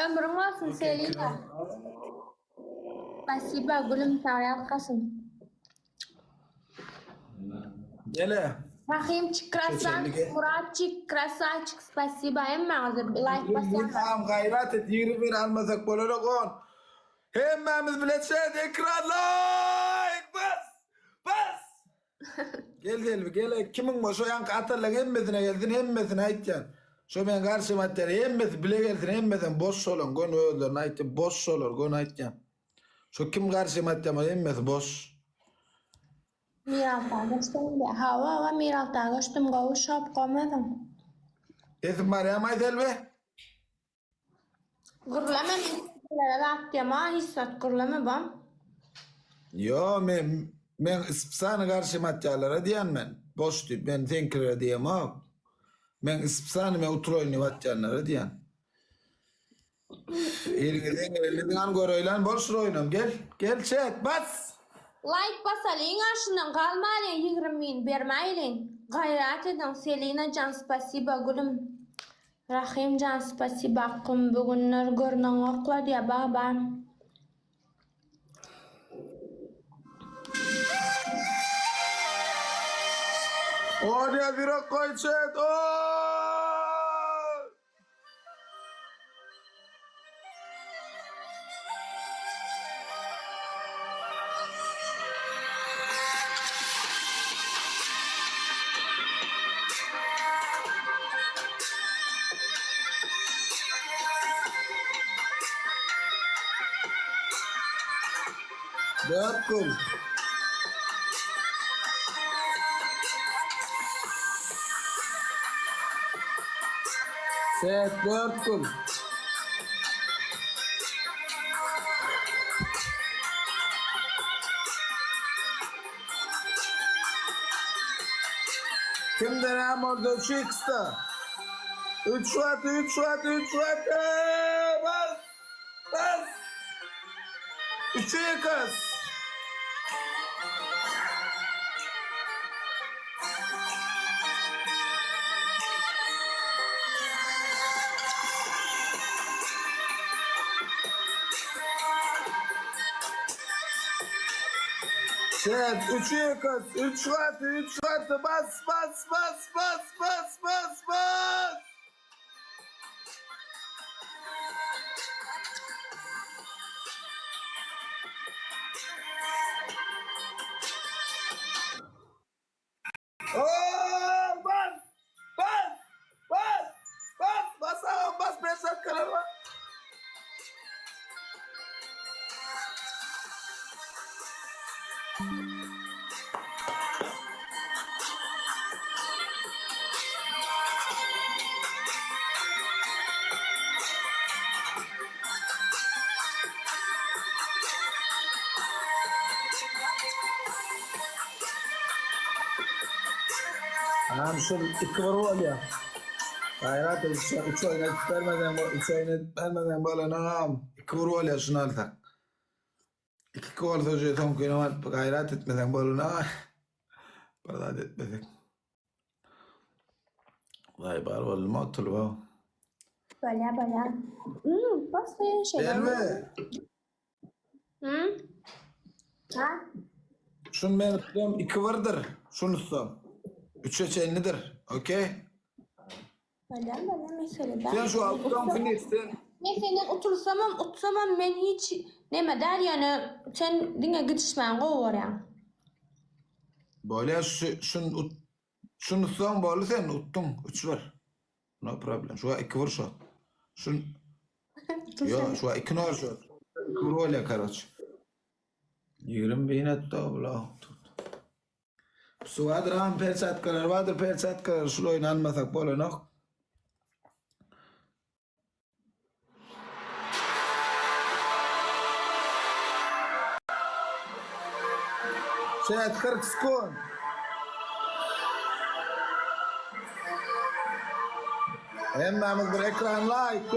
Ömrün olsun Selina. Спасибо, gülüm sağ kasın. Gele. Rahimчик, красавчик, Çeçenlik. Muratчик, красавчик, спасибо. Emma hazır like basayım. Tamam gayret et. 20 almasak bolana kon. Hemmemiz bilecek ekran like bas. Bas. Gel. Kimin bu? Şu yankı atarla hemmesine geldin. Hemmesine aytcan. Şu ben karşıma atlar. Hemmesi bile geldin. Hemmesen boş olun. Gon öldür. Aytcan. Boş olur. Gon aytcan. Şu kim karşıma atlar. Hemmesi boş. Miralta geçtim de. Hava Miralta geçtim. Kavuşup koymadım. Esim var ya Maysel be. Gürleme misillere attım ha. Hissat gürleme bam. Yo men ispsani karşıma atlarlara diyen ben. Boş değil. Ben tenkire diyem ha. Men ispsani men utroyni atlarlara diyen. Elini göröylen boş oynam. Gel chat bas. Like basalın aşından kalmalın 20 bin vermeyin. Gayret edin Selina can spasiba gülüm. Rahim can spasiba hakkım bugünler görünen okla diye babam. Oraya bir koy chat. Dört kum. Set dört kum. Kimden hem orada 3 x'ta. 3 watt. Bas. 3'ü yakas. Set 3'ü yakas. 3 watt. Bas. Bas 5 dakikalar var. Anam şu 2 var ya. Hayrat 3 oynayıp vermeden böyle anam 2 var ya şunu alsak. 2 gol sözü son kıyıma gayret etmeden böyle Bardat etmedik. Vay bar oğlum mu otur bu? Böyle. Basmayın şeyler. Değil mi? Ha? Şun ben tutuyorum 2 vardır. Şunu tutuyorum. 3'e çeynidir. Okey? Böyle mesela. Sen şu alttan finistin. Ben senden otursamam ben hiç neme der yani sen dinle gidişmen qovar yani. Böyle şunu tutuyorum böyle sen uttun. 3 var. No problem. Şu 2 var şu. Şun yo şu 2 var şu. 2 var ya karaç. 20 bin etti abla. Su adran persat karar. Şu oyun almasak böyle nok. Chat 40 sekund. Hemmemiz bir ekran like.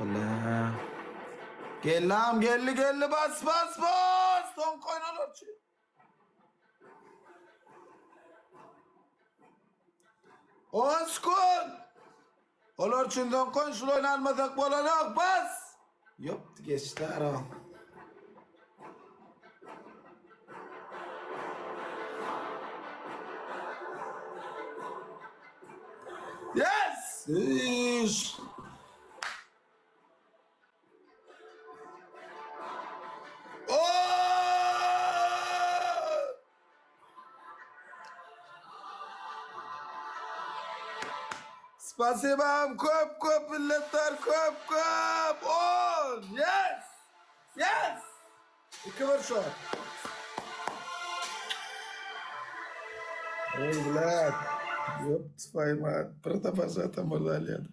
Allah. Gel lan gelli bas bas bas. Son koyun Olorçun. Oskun. Olorçun son koyun şunu oynanmasak bolanok bas. Yok geçti ara. Yes. İş. Oh! Спасибо, коп, milletler, kop. On, yes, yes. İki var şu an. Ой, блядь, ёб твою мать, протопоса там мордалет.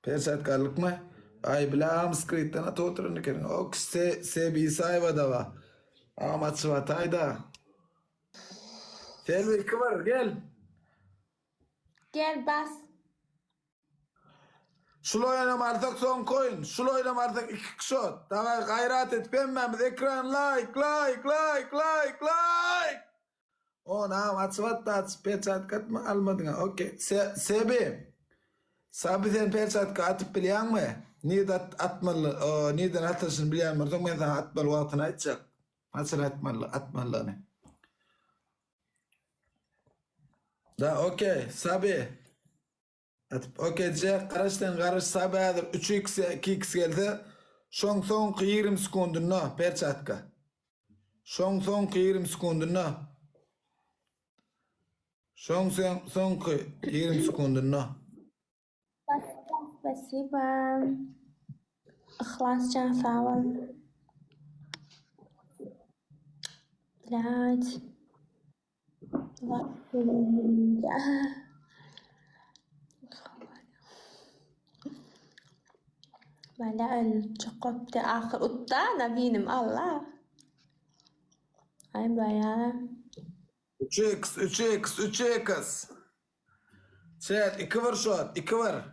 Персat mı? Ay bilam skritten at oturun kerin. Ok se bir sayva da var. Ama çıvatayda. Selvi iki var gel. Gel bas. Şunu oynam artık son koyun. Şunu oynam artık iki kişi. Tamam gayret et. Pembemiz ekran like. Ona maçvat da perçat katma almadın. Okey. Sebi. Sabi sen perçat atıp biliyor mu? Nida atmalı. Niden atırsın biliyor mu? Ben sana atmalı vaktini açacak. Nasıl atmalı ne? Da okey. Sabi. Okey, karış sabi adır 3x 2x geldi. Son 20 sekundunu perçatka. Son 20 sekundunu. Son 20 sekundunu. Спасибо. Ihlascan sağ ol. Блядь. Bana çok da ahir uttana benim Allah. Ay bayağı. 3x. Chat, 2 var şu an, 2 var.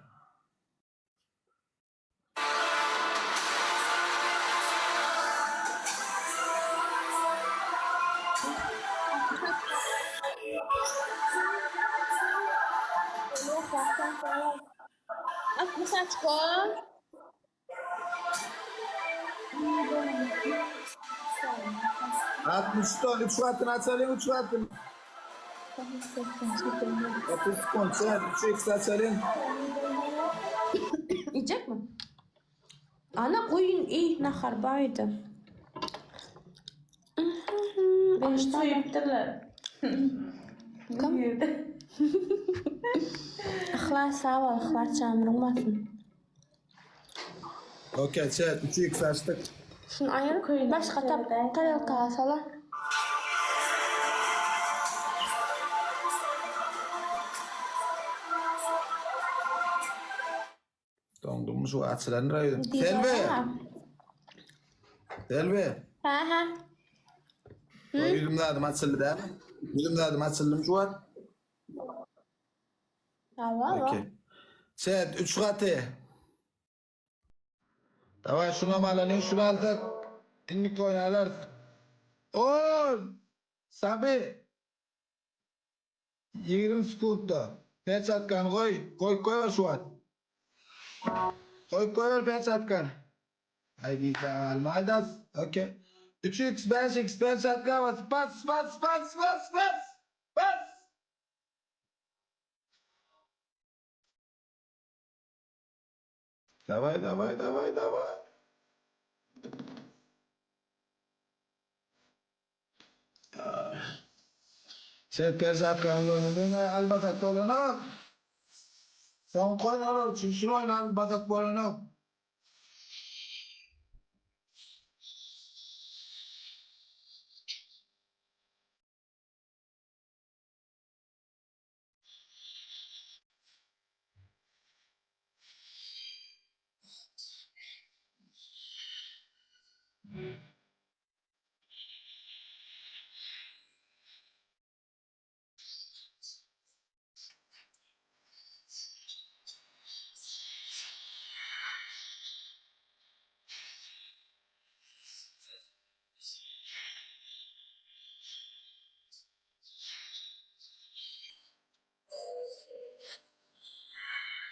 Aku saçko. 60 ton, 3 wattını açalım, 3 wattını. 30 sekund, chat, 3x açalım. Yiyecek mi? Ana koyun iyi nahar baydı. Beni soyuttular. Kim? İhlas sağ ol, ihlas canım olmasın. Okey, chat, 3x açtık. Şunu ayır, başka tabel kalsala. Dondurmuş o açılan rayı. Selvi. Ha. O 20 adım açıldı değil mi? 20 adım açıldım şu an. Allah. Okey. Chat, 3 katı. Tamam, şuna malanıyor, şunu aldık. Dinlik oynarlar. 10. Sabi. 20 sekunda. Perçatkan koy. Koy şu an. Koy perçatkan. Haydi almaydas. Okey. 3x 5x perçatkan bas. Bas. Давай. Sen perçatkan oynadığında albatak olana. Son koy olur. Şunu oyna albatak olana.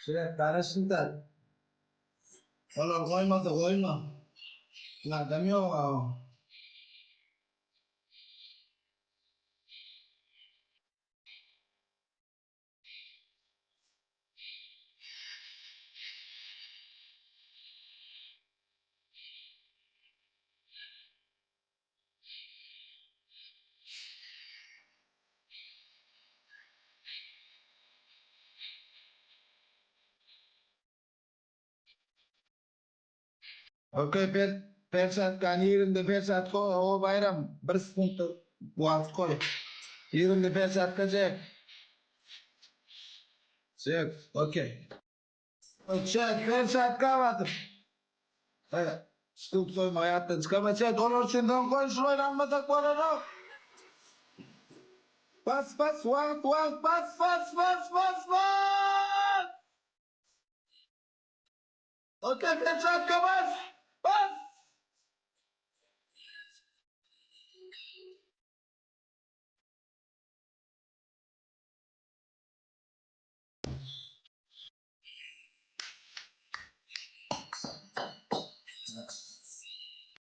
Şöyle karışın da. Oğlum koyma da koyma. Ne demiyor o? Okey, persat kan yerinde persat koy. O bayram bir sıkıntı boğaz koy. Yerinde persat kaçacak. Çek, okey. Çek, persat kavadım. Evet. Sıkıntı soyma hayattan çıkamayacak. Olur şimdiden koy şunu oynanmasak bana yok. Bas bas vang vang bas bas bas bas bas. Okey, persat kabas.